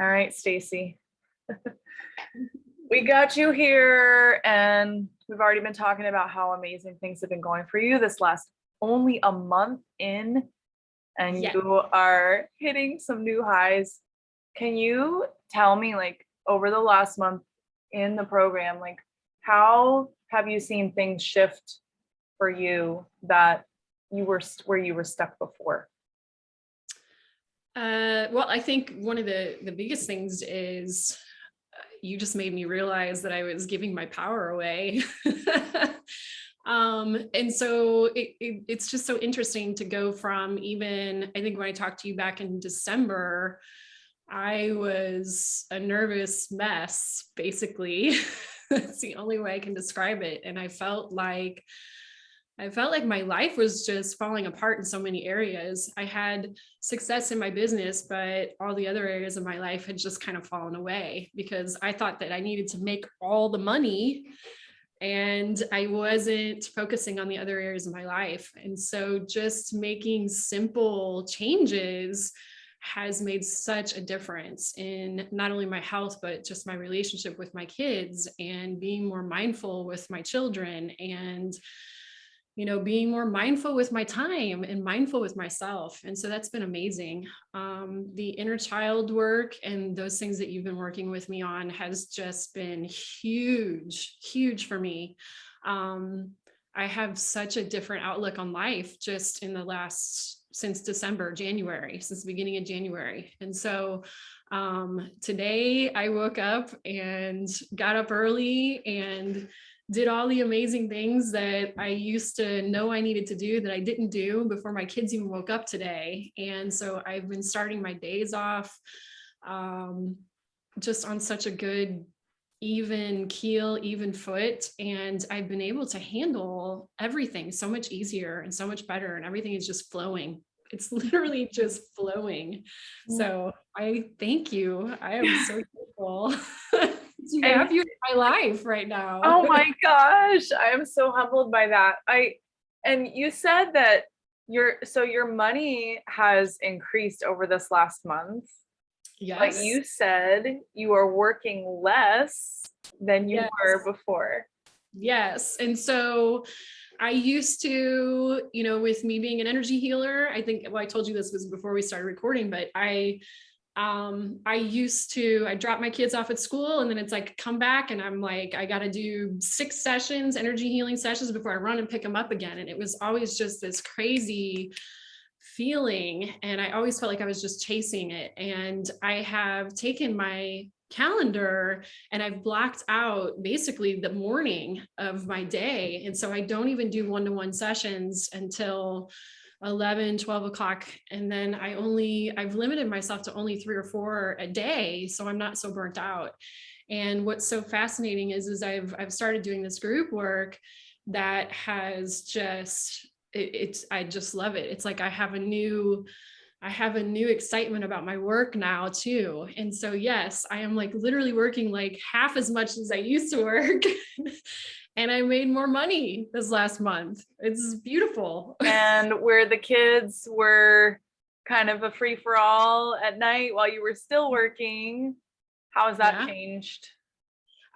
All right, Stacy. We got you here, and we've already been talking about how amazing things have been going for you this last only a month in, and Yeah. you are hitting some new highs. Can you tell me, like, over the last month in the program, like, how have you seen things shift for you that you were where you were stuck before? Well, I think one of the biggest things is you just made me realize that I was giving my power away. And so it's just so interesting to go from, even, I think when I talked to you back in December, I was a nervous mess, basically. That's the only way I can describe it. And I felt like my life was just falling apart in so many areas. I had success in my business, but all the other areas of my life had just kind of fallen away because I thought that I needed to make all the money and I wasn't focusing on the other areas of my life. And so just making simple changes has made such a difference in not only my health, but just my relationship with my kids and being more mindful with my children and being more mindful with my time and mindful with myself. And so that's been amazing. The inner child work and those things that you've been working with me on has just been huge, huge for me. I have such a different outlook on life just in the since January, since the beginning of January. And so today I woke up and got up early and did all the amazing things that I used to know I needed to do that I didn't do before my kids even woke up today. And so I've been starting my days off just on such a good, even keel, even foot. And I've been able to handle everything so much easier and so much better. And everything is just flowing. It's literally just flowing. So I thank you. I am so grateful to have you in my life right now. Oh my gosh, I am so humbled by that. And you said that your money has increased over this last month. But Yes. you said you are working less than you Yes. were before. Yes. And so I used to, with me being an energy healer, I think, well, I told you this was before we started recording, but I drop my kids off at school and then it's like, come back. And I'm like, I got to do 6 sessions, energy healing sessions before I run and pick them up again. And it was always just this crazy feeling. And I always felt like I was just chasing it. And I have taken my calendar and I've blocked out basically the morning of my day. And so I don't even do one-to-one sessions until 11, 12 o'clock. And then I've limited myself to only 3 or 4 a day. So I'm not so burnt out. And what's so fascinating is I've started doing this group work that has just, I just love it. It's like I have a new excitement about my work now too. And so, yes, I am like literally working like half as much as I used to work. And I made more money this last month. It's beautiful. And where the kids were kind of a free for all at night while you were still working, how has that changed?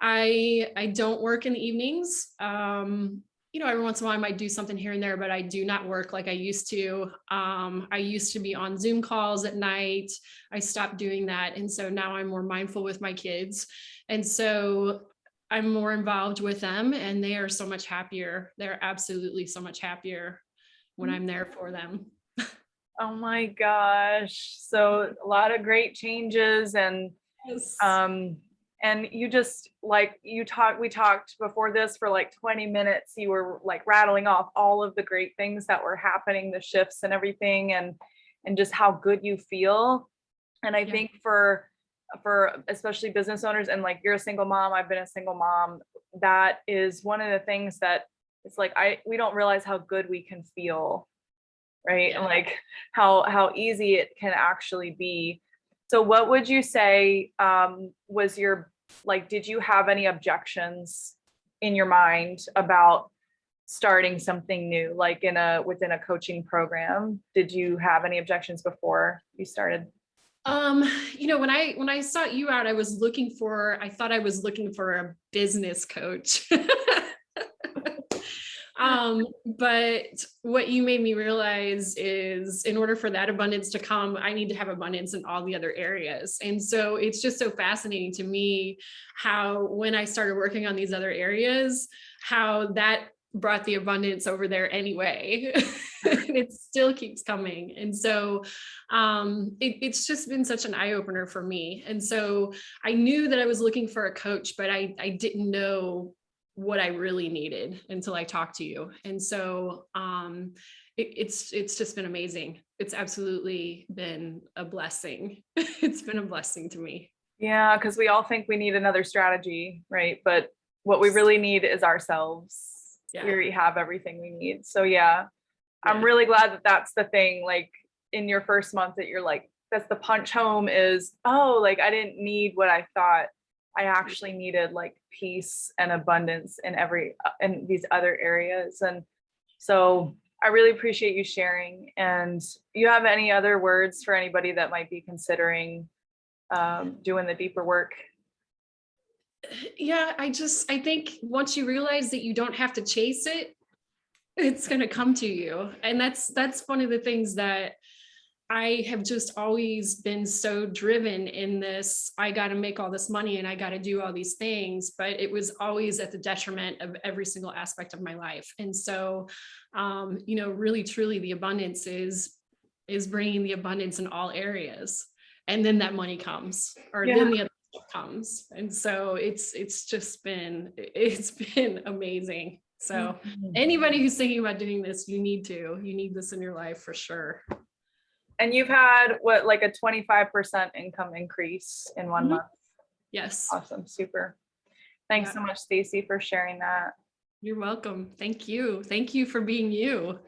I don't work in the evenings. Every once in a while I might do something here and there, but I do not work like I used to. I used to be on Zoom calls at night. I stopped doing that. And so now I'm more mindful with my kids. And so I'm more involved with them and they are so much happier. They're absolutely so much happier when I'm there for them. Oh my gosh. So a lot of great changes and Yes. and you just we talked before this for like 20 minutes. You were like rattling off all of the great things that were happening, the shifts and everything, and just how good you feel. And I think for especially business owners, and like you're a single mom, I've been a single mom, that is one of the things that it's like we don't realize how good we can feel, right? Yeah. And like how easy it can actually be. So what would you say was your, like, did you have any objections in your mind about starting something new, like within a coaching program? Did you have any objections before you started? When I sought you out, I thought I was looking for a business coach. But what you made me realize is, in order for that abundance to come, I need to have abundance in all the other areas. And so it's just so fascinating to me how, when I started working on these other areas, how that brought the abundance over there anyway. And it still keeps coming. And so it's just been such an eye-opener for me. And so I knew that I was looking for a coach, but I didn't know what I really needed until I talked to you. And so it's just been amazing. It's absolutely been a blessing. It's been a blessing to me. Yeah, because we all think we need another strategy, right? But what we really need is ourselves. Yeah. We already have everything we need. So yeah, I'm really glad that that's the thing. Like, in your first month, that you're like, that's the punch home is, oh, like, I didn't need what I thought I actually needed, like peace and abundance in these other areas. And so I really appreciate you sharing. And you have any other words for anybody that might be considering doing the deeper work? Yeah, I think once you realize that you don't have to chase it, it's going to come to you. And that's one of the things that I have just always been so driven in this. I got to make all this money and I got to do all these things, but it was always at the detriment of every single aspect of my life. And so, really, truly, the abundance is bringing the abundance in all areas. And then that money comes, or then the other stuff comes. And so it's been amazing. So anybody who's thinking about doing this, you need this in your life for sure. And you've had what, like a 25% income increase in 1 month? Yes. Awesome. Super. Thanks so much, Stacy, for sharing that. You're welcome. Thank you. Thank you for being you.